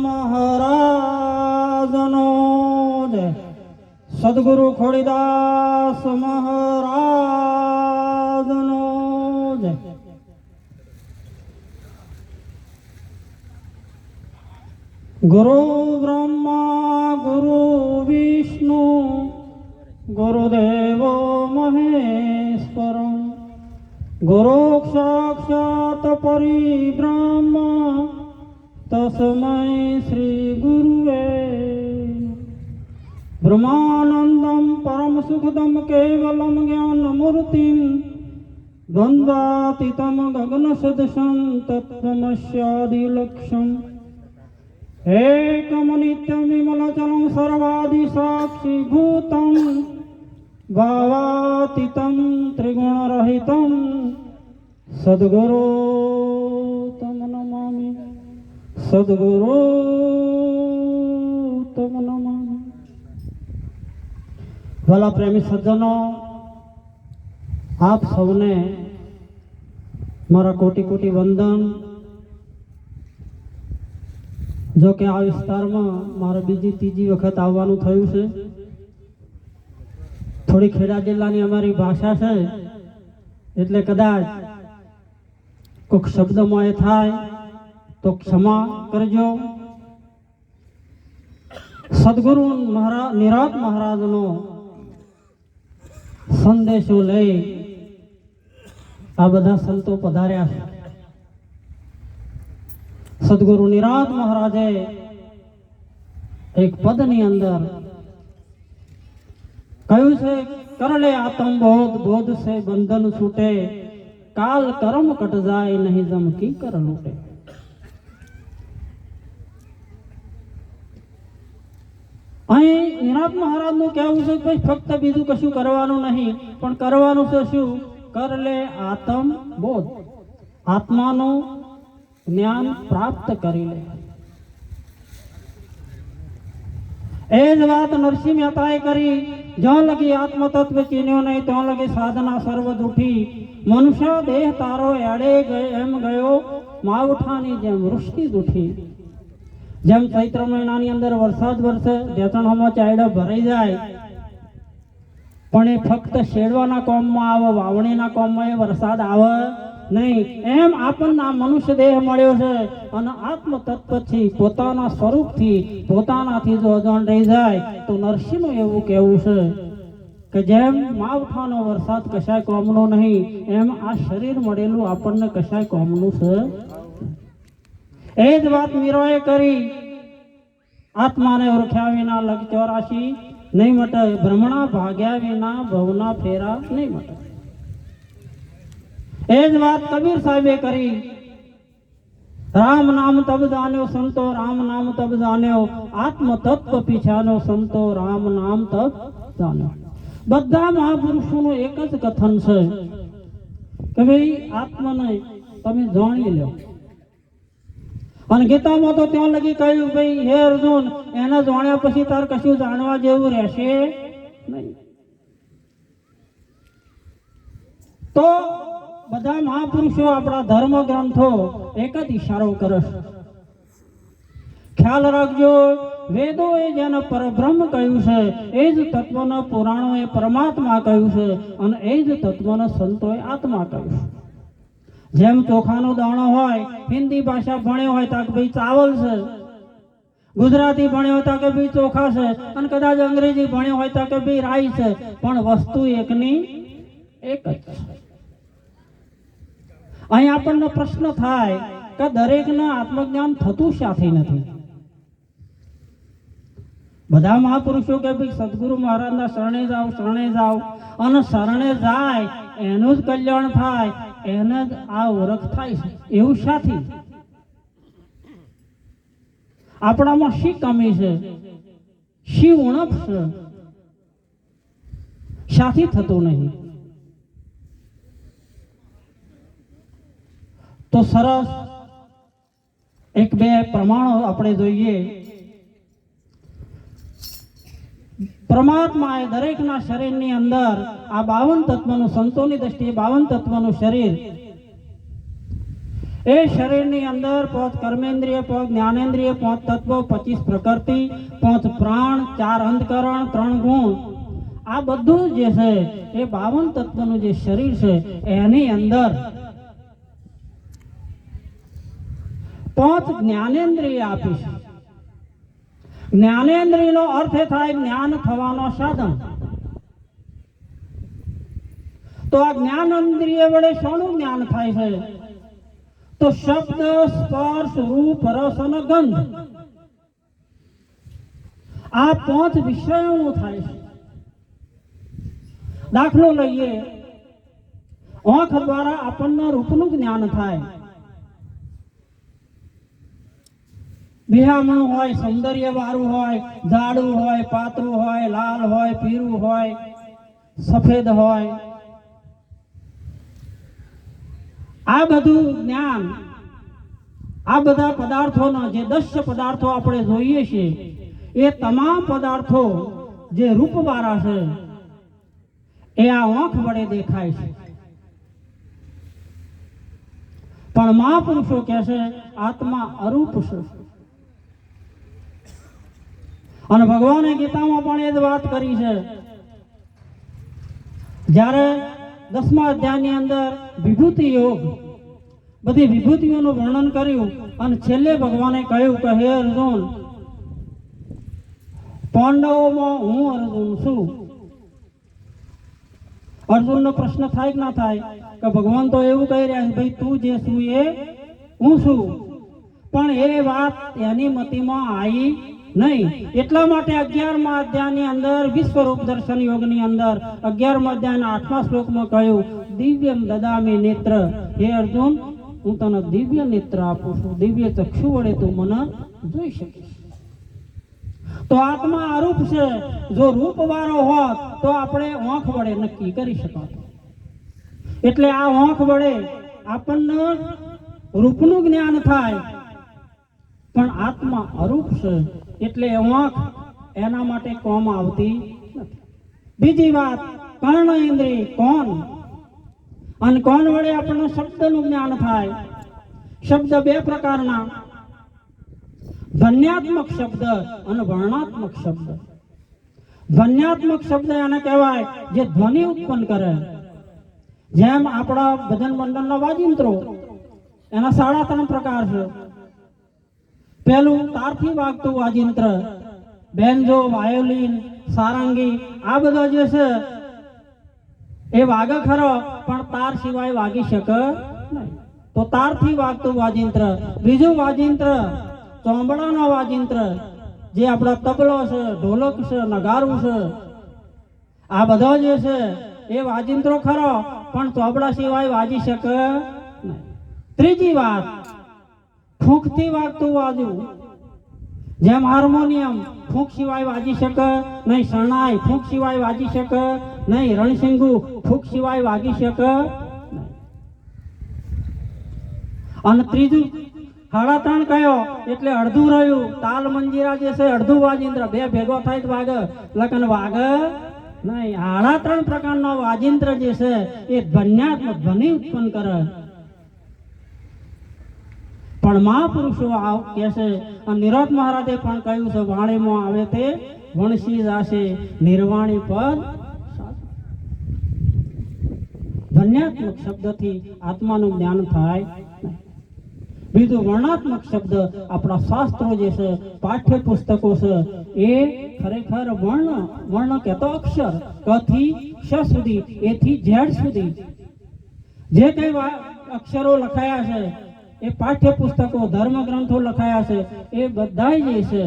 મહારાજનો જય. સદગુરુ ખોડીદાસ મહારાજનો જય. ગુરુ બ્રહ્મા ગુરુ વિષ્ણુ ગુરુદેવો મહેશ્વરમ ગુરુ સાક્ષાત પરિબ્રહ્મ તસ્મૈ શ્રી ગુરુવે બ્રહ્માનંદમ પરમ સુખદમ કેવલમ જ્ઞાનમૂર્તિમ દ્વંદ્વાતીતમ ગગન સદૃશં તત્વમસ્યાદિલક્ષ્યમ એકમ નિત્યમ વિમલચલમ સર્વાદિસાક્ષીભૂતમ ભાવાતીતમ ત્રિગુણરહિતમ સદ્ગુરુ તમ નમામિ સદ્ગુરુ તમ નમામિ. ભલા પ્રેમી સજ્જનો, આપ સૌને મારા કોટી કોટી વંદન. જો કે આ વિસ્તારમાં મારે બીજી ત્રીજી વખત આવવાનું થયું છે. થોડી ખેડા જિલ્લાની અમારી ભાષા છે એટલે કદાચ કોઈક શબ્દમાં એ થાય તો ક્ષમા કરજો. સદગુરુ નિરાત મહારાજનો સંદેશો લઈ આ બધા સંતો પધાર્યા છે. સદગુરુ નિરાત મહારાજે એક પદની અંદર કહ્યું છે, કરલે આત્મ બોધ બોધ સે બંધન છૂટે, કાલ કર્મ કટ જાય નહીં જમ કી કર લૂટે. અહીં નિરાત મહારાજ નું કહેવું છે કે ફક્ત બીજું કશું કરવાનું નહીં, પણ કરવાનું છે શું? કરલે આત્મ બોધ, આત્માનું જ્ઞાન પ્રાપ્ત કરી લે. એ જ વાત નરસિંહ મહેતાએ કરી. જ્યાં લગી આત્મ તત્વ ચીન્યો નહીં ત્યાં લગી સાધના સર્વ જૂઠી. મનુષ્ય દેહ તારો એડે એમ ગયો, માવઠાની જેમ વૃષ્ટિ જૂઠી. જેમ ચૈત્ર મહિનાની અંદર વરસાદ વરસે, ઢેચણમાં ચાયડા ભરાઈ જાય, પણ એ ફક્ત શેડવાના કોમમાં આવે, વાવણીના કોમમાં એ વરસાદ આવે નહીં. એમ આપણને આ મનુષ્ય દેહ મળ્યો છે અને આત્મ તત્વથી પોતાના સ્વરૂપથી પોતાનાથી જો અજાણ રહી જાય તો નરસિંહનું એવું કહેવું છે કે જેમ માવઠાનો વરસાદ કશાય કોમનો નહીં, એમ આ શરીર મળેલું આપણને કશાય કોમનું છે. એ જ વાત મીરાએ કરી. આત્માને ઓળખ્યા વિના લગ 84 નહીં મટે, ભ્રમણા ભાગ્યા વિના ભવના ફેરા નહીં મટે. એ જ વાત કબીર સાહેબે કરી. રામ નામ તબ જાન્યો સંતો, રામ નામ તબ જાન્યો, આત્મ તત્વ પીછાનો સંતો, રામ નામ તબ જાન્યો. બધા મહાપુરુષોનું એક જ કથન છે કે ભાઈ આત્માને તમે જાણી લો. અને ગીતામાં તો ત્યાં લગી કહ્યું, ભાઈ હે અર્જુન, એને જાણ્યા પછી તાર કશું જાણવા જેવું રહેશે નહીં. તો બધા મહાપુરુષો આપણા ધર્મ ગ્રંથો એક જ ઈશારો કરે છે. ખ્યાલ રાખજો, વેદો એ જેને પરબ્રહ્મ કહ્યું છે, એ જ તત્વના પુરાણો એ પરમાત્મા કહ્યું છે, અને એ જ તત્વના સંતોએ આત્મા કહ્યું છે. જેમ ચોખાનો દાણો હોય, હિન્દી ભાષા ભણ્યો હોય તો કે ભાઈ ચાવલ છે, ગુજરાતી ભણ્યો હોય તો કે ભાઈ ચોખા છે, અને કદાચ અંગ્રેજી ભણ્યો હોય તો કે ભાઈ રાઈ છે, પણ વસ્તુ એકની એક જ છે. અહીં આપણને પ્રશ્ન થાય કે દરેકને આત્મજ્ઞાન થતું શાથી નથી? બધા મહાપુરુષો કે ભાઈ સદગુરુ મહારાજના શરણે જાઓ, શરણે જાઓ, અને શરણે જાય એનું જ કલ્યાણ થાય, એને જ આ ઓળખ થાય છે. એવું શાથી? આપણામાં શી કમી છે, શી ઉણપ છે, શાથી થતું નહીં? તો સરસ એક બે પ્રમાણો આપણે જોઈએ. પરમાત્માએ દરેકના શરીરની અંદર આ 52 તત્વનું, સંતોની દ્રષ્ટિએ 52 તત્વનું શરીર એ શરીરની અંદર 5 કર્મેન્દ્રિય, 5 જ્ઞાનેન્દ્રિય, 5 તત્વ, 25 પ્રકૃતિ, 5 પ્રાણ, 4 અંતકરણ, 3 ગુણ, આ બધું જે છે એ 52 તત્વનું જે શરીર છે એની અંદર 5 જ્ઞાનેન્દ્રિય આપી છે. જ્ઞાનેન્દ્રિયનો અર્થ એ થાય જ્ઞાન થવાનો સાધન. તો આ જ્ઞાનેન્દ્રિય વડે શાનું જ્ઞાન થાય છે? તો શબ્દ, સ્પર્શ, રૂપ, રસ અને ગંધ, આ 5 વિષયોનું થાય છે. દાખલો લઈએ, આંખ દ્વારા આપણને રૂપનું જ્ઞાન થાય. બિહામણું હોય, સૌંદર્ય વાળું હોય, જાડું હોય, પાતળું હોય, લાલ હોય, પીળું હોય, સફેદ હોય, આ બધું જ્ઞાન, આ બધા પદાર્થોના જે 10 પદાર્થો આપણે જોઈએ છીએ એ તમામ પદાર્થો જે રૂપવાળા છે એ આ આંખ વડે દેખાય છે. પણ મહાપુરુષો કહે છે આત્મા અરૂપ છે. અને ભગવાને ગીતામાં પણ એ જ વાત કરી છે. જ્યારે 10મા અધ્યાયની અંદર વિભૂતિ યોગ, બધી વિભૂતિઓનું વર્ણન કર્યું અને છેલ્લે ભગવાને કહ્યું કે હે અર્જુન, પાંડવોમાં હું અર્જુન છું. અર્જુનનો પ્રશ્ન થાય કે ના થાય કે ભગવાન તો એવું કહી રહ્યા છે ભાઈ તું જે છું એ હું છું, પણ એ વાત એની મતિમાં આવી નહીં. એટલા માટે 11મા અધ્યાયની અંદર વિશ્વરૂપ દર્શન યોગની અંદર 11મા અધ્યાયના 8મા શ્લોકમાં કહ્યું દિવ્યમ દદામી નેત્ર, હે અર્જુન હું તને દિવ્ય નેત્ર આપું છું, દિવ્ય ચક્ષુ વડે તું મને જોઈ શકીશ. તો આત્મા અરૂપ છે. જો રૂપ વાળો હોત તો આપણે આંખ વડે નક્કી કરી શકાત. એટલે આ આંખ વડે આપણને રૂપનું જ્ઞાન થાય, પણ આત્મા અરૂપ છે એટલે આંખ એના માટે કોમ આવતી નથી. બીજી વાત, કર્ણ ઇન્દ્રિય કોણ, અને કોણ વડે આપણને શબ્દનું જ્ઞાન થાય. શબ્દ 2 પ્રકારના, ધ્વન્યાત્મક શબ્દ અને વર્ણાત્મક શબ્દ. ધ્વન્યાત્મક શબ્દ એને કહેવાય જે ધ્વનિ ઉત્પન્ન કરે. જેમ આપણા ભજન મંડળના વાજિંત્રો, એના 3.5 પ્રકાર છે. પહેલું તારથી વાગતું વાજિંત્ર, બેન્જો, વાયોલિન, સારંગી, આ બધા જે છે એ વાગે ખરો પણ તાર સિવાય વાગી શકે નહીં. તો તારથી વાગતું વાજિંત્ર. બીજું વાજિંત્ર ચોંબડાનો વાજિંત્ર, જે આપણા તબલો છે, ઢોલક છે, નગારું છે, આ બધા જે છે એ વાજિંત્રો ખરો પણ ચોબડા સિવાય વાજી શકે નહીં. ત્રીજી વાત, ફૂંકથી વાગતું વાજુ, જેમ હાર્મોનિયમ ફૂંક સિવાય વાજી શકે નહીં, શરણાઈ ફૂંક સિવાય વાજી શકે નહીં, રણસિંગુ ફૂંક સિવાય વાગી શકે નહીં. અને ત્રીજું 3.5 કયો એટલે અડધું રહ્યું. તાલ મંજીરા જે છે અડધું વાજિંત્ર, 2 ભેગો થાય તો વાગે, લગન વાગે નહીં. 3.5 પ્રકારનો વાજિંત્ર જે છે એ ધ્વન્યાત્મક ધ્વનિ ઉત્પન્ન કરે. પણ મહાપુરુષો કહે છે, અને નિરોધ મહારાજે પણ કહ્યું છે, વાણીમાં આવે તે વણસી જાશે, નિર્વાણી પદ. ધ્વન્યાત્મક શબ્દથી આત્માનું જ્ઞાન થાય. બીજું વર્ણાત્મક શબ્દ, આપણા શાસ્ત્રો જે છે, પાઠ્ય પુસ્તકો છે, એ ખરેખર વર્ણ કહેતો અક્ષર, ક થી શ સુધી, એ થી ઝેડ સુધી જે કઈ અક્ષરો લખાયા છે, એ પાઠ્ય પુસ્તકો, ધર્મ ગ્રંથો લખાયા છે, એ બધા જે છે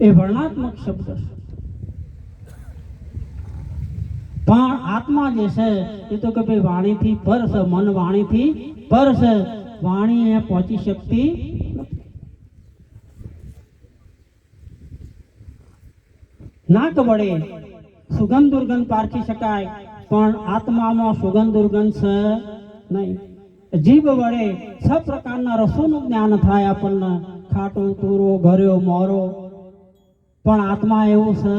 એ વર્ણાત્મક શબ્દ છે. પણ આત્મા જે છે એ તો કે ભાઈ વાણીથી પર છે, મન વાણીથી પર છે, વાણી એ પહોંચી શકતી નથી. નાક વડે સુગંધ દુર્ગંધ પારખી શકાય, પણ આત્મામાં સુગંધ દુર્ગંધ છે નહીં. જીભ વડે 6 પ્રકારના રસોનું જ્ઞાન થાય આપણને, ખાટો, તુરો, ઘર્યો, મોરો, પણ આત્મા એવું છે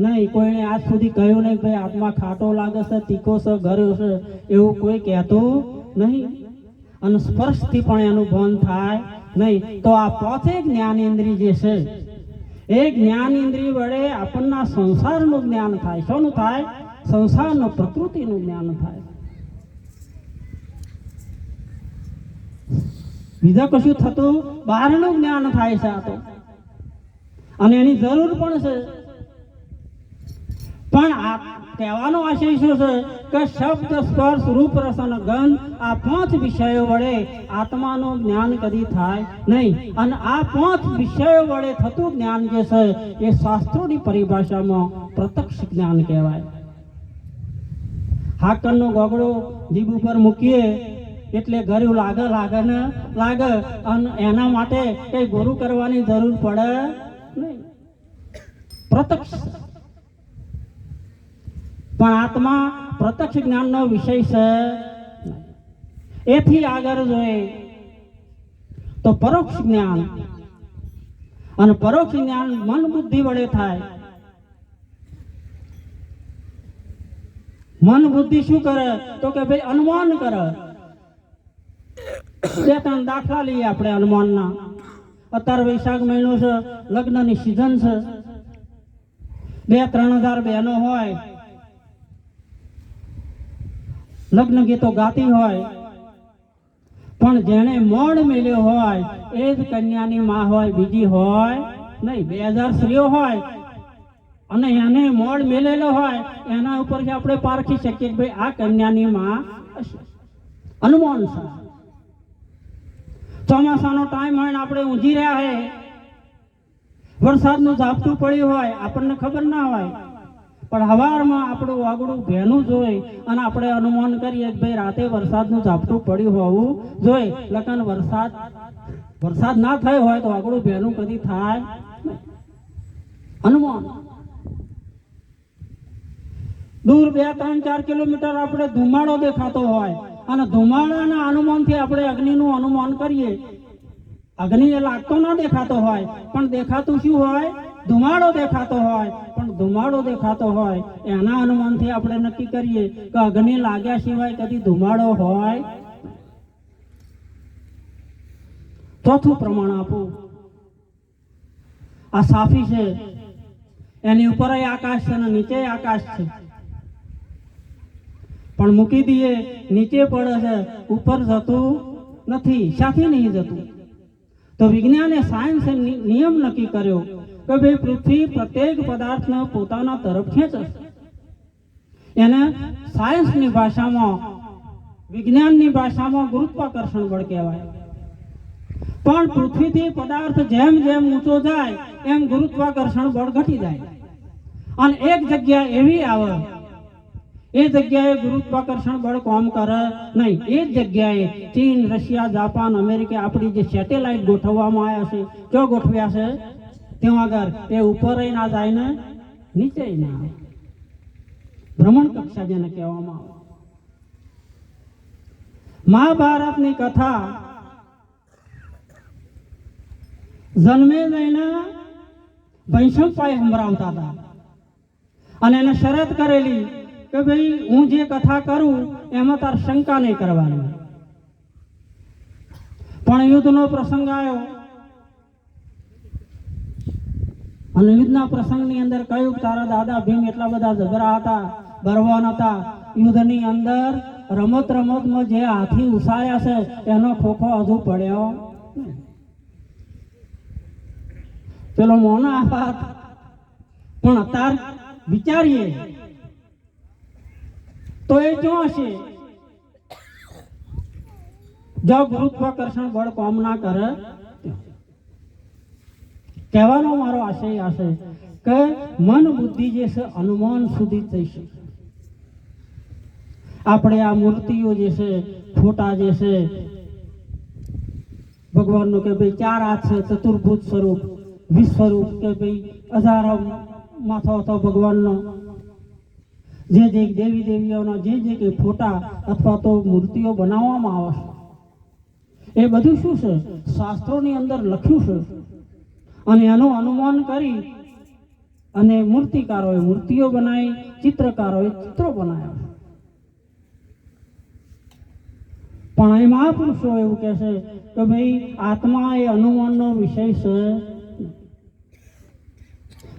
નહીં. કોઈને આજ સુધી કહ્યું નહીં ભાઈ આત્મા ખાટો લાગે છે, તીખો છે, ઘર્યો છે, એવું કોઈ કહેતું નહીં. અને સ્પર્શથી પણ એનું ભાન થાય નહીં. તો આ પોતે જ્ઞાનેન્દ્રિય જે છે એ જ્ઞાનેન્દ્રિય વડે આપણના સંસારનું જ્ઞાન થાય. શોનું થાય? સંસારનું, પ્રકૃતિનું જ્ઞાન થાય. બીજા કશું થતું બહારનું જ્ઞાન થાય છે આ તો, અને એની જરૂર પણ છે. પણ આ કહેવાનો આશય શું છે કે શબ્દ, સ્પર્શ, રૂપ, રસ અને ગંધ આ 5 વિષયો વડે આત્માનું જ્ઞાન કદી થાય નહીં. અને આ 5 વિષયો વડે થતું જ્ઞાન જે છે એ શાસ્ત્રોની પરિભાષામાં પ્રત્યક્ષ જ્ઞાન કહેવાય. હાકરનો ગોગડો જીભ ઉપર મૂકીએ એટલે ગળ્યું લાગે ને લાગે, અને એના માટે કઈ ગુરુ કરવાની જરૂર પડે નહીં. પ્રત્યક્ષ. પણ આત્મા પ્રત્યક્ષ જ્ઞાનનો વિષય છે. એથી આગળ જોઈએ તો પરોક્ષ જ્ઞાન. અને પરોક્ષ જ્ઞાન મન બુદ્ધિ વડે થાય. મન બુદ્ધિ શું કરે તો કે ભાઈ અનુમાન કરે. 2-3 દાખલા લઈએ આપણે અનુમાનના. અત્યારે વૈશાખ મહિનો છે, લગ્નની સિઝન છે, 2-3 હજાર બહેનો હોય, લગ્ન ગીતો ગાતી હોય, પણ જેને મોડ મેલ્યો હોય એ જ કન્યાની માં હોય, બીજી હોય નહીં. 2000 સ્ત્રીઓ હોય અને એને મોડ મેલેલો હોય, એના ઉપરથી આપણે પારખી શકીએ કે ભાઈ આ કન્યાની માં હશે. અનુમાન છે. ચોમાસાનો ટાઈમ હોય ને આપણે ઊંઘી રહ્યા હોય, વરસાદનું ઝાપટું પડ્યું હોય, આપણને ખબર ના હોય, પણ હવારમાં આપણું વાગડું ભેનું જોઈ અને આપણે અનુમાન કરીએ કે ભાઈ રાતે વરસાદનું ઝાપટું પડ્યું હોવું જોઈ. લગન વરસાદ ના થયો હોય તો વાગડું ભેનું કદી થાય નહીં. અનુમાન. દૂર 2-3-4 કિલોમીટર આપણે ધુમાડો દેખાતો હોય અને ધુમાડાના અનુમાનથી આપણે અગ્નિનું અનુમાન કરીએ. અગ્નિ એ લાગતો ના દેખાતો હોય, પણ દેખાતું શું હોય? ધુમાડો દેખાતો હોય. પણ ધુમાડો દેખાતો હોય એના અનુમાનથી આપણે નક્કી કરીએ કે અગ્નિ લાગ્યા સિવાય કદી ધુમાડો હોય. ચોથું પ્રમાણ આપું. આ સાફી છે, એની ઉપર આકાશ છે અને નીચે આકાશ છે, પણ મૂકી દઈએ નીચે પડે છે, ઉપર જતું નથી. સાથી નહીં જતું. તો વિજ્ઞાને, સાયન્સે નિયમ નક્કી કર્યો કે ભાઈ પૃથ્વી પ્રત્યેક પદાર્થને પોતાના તરફ ખેંચે. એને સાયન્સની ભાષામાં, વિજ્ઞાનની ભાષામાં ગુરુત્વાકર્ષણ બળ કહેવાય. પણ પૃથ્વીથી પદાર્થ જેમ જેમ ઊંચો જાય એમ ગુરુત્વાકર્ષણ બળ ઘટી જાય. અને એક જગ્યા એવી આવે એ જગ્યાએ ગુરુત્વાકર્ષણ બળ કામ કરે નહીં. એ જ જગ્યાએ ચીન, રશિયા, જાપાન, અમેરિકા આપણી જે સેટેલાઇટ ગોઠવવામાં આવ્યા છે, જો ગોઠવ્યા છે ત્યાં આગળ એ ઉપર ના જાય ને નીચે ના આવે. ભ્રમણ કક્ષા જેને કહેવામાં આવે. મહાભારતની કથા જન્મે જઈને ભૈસમભાઈ સંભળાવતા હતા અને એને શરત કરેલી કે ભાઈ હું જે કથા કરું એમાં તાર શંકા નહીં કરવાની. પણ યુદ્ધનો પ્રસંગ આવ્યો અને યુદ્ધના પ્રસંગની અંદર કહ્યું કે તારા દાદા ભીમ એટલા બધા જબરા હતા, બળવાન હતા. યુદ્ધની અંદર રમતમાં જે હાથી ઉછાળ્યા છે એનો ખોખો હજુ પડ્યો. પેલો મોના વાત. પણ અત્યારે વિચારીએ તો એ જો હશે, જો ગુરુત્વાકર્ષણ બળ કામ ના કરે. કહેવાનો મારો આશય હશે કે મન બુદ્ધિ જે છે અનુમાન સુધી થઈ શકે. આપણે આ મૂર્તિઓ જે છે, ફોટા જે છે ભગવાનનું કે ભાઈ 4 હાથ છે, ચતુર્ભુજ સ્વરૂપ, વિશ્વરૂપ કે ભાઈ 1000 માથો હતો ભગવાનનો, જે દેવી દેવીઓના જે કંઈ ફોટા અથવા તો મૂર્તિઓ બનાવવામાં આવે છે એ બધું શું છે? શાસ્ત્રોની અંદર લખ્યું છે. અને એનું અનુમાન કરી અને મૂર્તિકારોએ મૂર્તિઓ બનાવી, ચિત્રકારોએ ચિત્રો બનાવ્યા. પણ અહીં મહાપુરુષો એવું કહે છે કે ભાઈ આત્મા એ અનુમાનનો વિષય છે.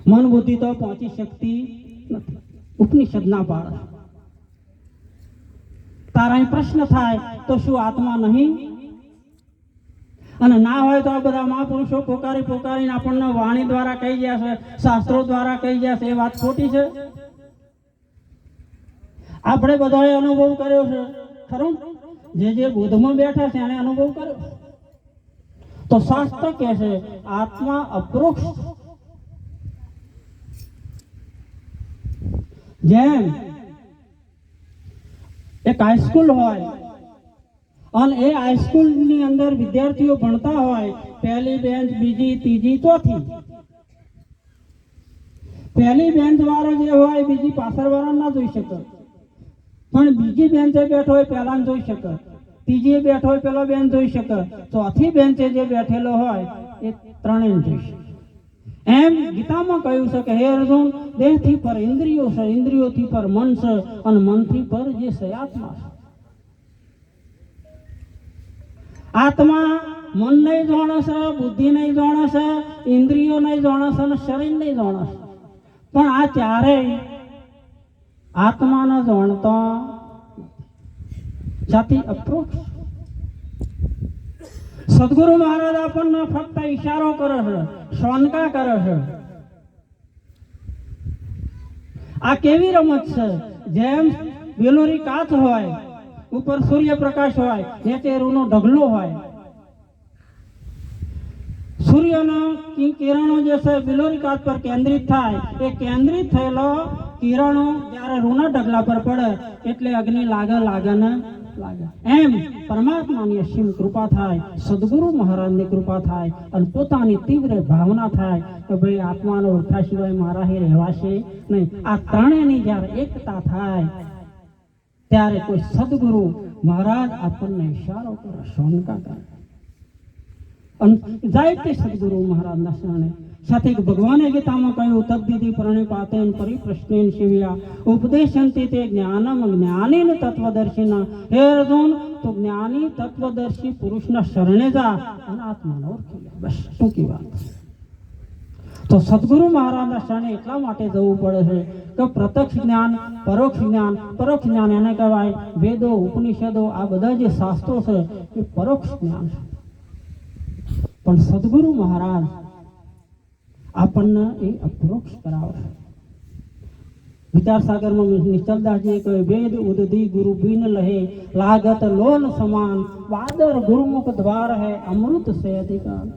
મન બુદ્ધિ તો પહોંચી શકતી નથી. ઉપનિષદના પાડે. તારા અહીં પ્રશ્ન થાય તો શું આત્મા નહીં? અને ના હોય તો આ બધા મહાપુરુષો પોકારી પોકારીને આપણને વાણી દ્વારા કહી ગયા છે, શાસ્ત્રો દ્વારા કહી ગયા છે, એ વાત ખોટી છે. આપણે બધાએ અનુભવ કર્યો છે ખરું. જે બુદ્ધમાં બેઠા છે એને અનુભવ કર્યો. તો શાસ્ત્ર કહે છે આત્મા અપરોક્ષ. જેમ એક હાઈસ્કૂલ હોય અને એ હાઈસ્કૂલ ની અંદર વિદ્યાર્થીઓ ભણતા હોય, પહેલી બેન્ચ, બીજી, ત્રીજી, ચોથી. પહેલી બેન્ચ વાળો જે હોય બીજી પાછળ વાળા ના જોઈ શકે, પણ બીજી બેન્ચે બેઠો હોય પહેલા જોઈ શકે, ત્રીજી બેઠો હોય પેલો બેન્ચ જોઈ શકે, ચોથી બેન્ચે જે બેઠેલો હોય એ ત્રણેય જોઈ શકે. એમ ગીતામાં કહ્યું છે કે હે અર્જુન, દેહથી પર ઇન્દ્રિયો છે, ઇન્દ્રિયોથી પર મન છે, અને મનથી પર જે છે આત્મા છે. આત્મા મન નહીં જાણે છે, બુદ્ધિ નહીં જાણે છે, ઇન્દ્રિયો નહીં જાણે છે, અને શરીર નહીં જાણે છે. પણ આ ચારેય આત્માને જાણતા જાતિ અપ્રોક્ષ. સદગુરુ મહારાજ આપણને ફક્ત ઈશારો કરે છે, શોનકા કરે છે. આ કેવી રમત છે? જેમ બેલોરી કાચ હોય, ઉપર સૂર્યપ્રકાશ હોય, નીચે રૂનો ઢગલો હોય. સૂર્યના કિરણો જે છે બેલોરી કાચ પર કેન્દ્રિત થાય. એ કેન્દ્રિત થયેલો કિરણો જ્યારે રૂના ઢગલા પર પડે એટલે અગ્નિ લાગે ને લાગે. એમ પરમાત્માની અસીમ કૃપા થાય, સદગુરુ મહારાજની કૃપા થાય, અને પોતાની તીવ્ર ભાવના થાય કે ભાઈ આત્માનો ઓળખા સિવાય મારા હે રહેવાશે નહીં. આ ત્રણેયની જ્યારે એકતા થાય ત્યારે કોઈ સદગુરુ મહારાજ આપણને ઈશારો કરે, શોનકા કરે, અને જાય તે સદગુરુ મહારાજના શરણે. સાથે ભગવાને ગીતામાં કહ્યું તદ્દિતિ પ્રણિપાતેન પરિપ્રશ્નેન સેવ્યા ઉપદેશંતિ તે જ્ઞાનમ જ્ઞાનીન તત્વદર્શિના. હે અર્જુન, તો જ્ઞાની તત્વદર્શી પુરુષના શરણે જા અને આત્માને ઓળખી લે. બસ ટૂંકી વાત. તો સદગુરુ મહારાજના શરણે એટલા માટે જવું પડે છે કે પ્રત્યક્ષ જ્ઞાન, પરોક્ષ જ્ઞાન. પરોક્ષ જ્ઞાન એને કહેવાય વેદો, ઉપનિષદો, આ બધા જે શાસ્ત્રો છે એ પરોક્ષ જ્ઞાન છે. પણ સદગુરુ મહારાજ આપણને એ અપરોક્ષ કરાવે. વિચાર સાગરમાં નિશ્ચલદાસજીએ કહ્યું વેદ ઉદધી ગુરુ બિન લહે લાગત લોન સમાન વાદર ગુરુમુખ દ્વાર હે અમૃત સે અધિકાર.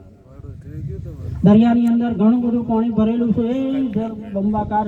દરિયાની અંદર ઘણું બધું પાણી ભરેલું છે, એ બંબાકાર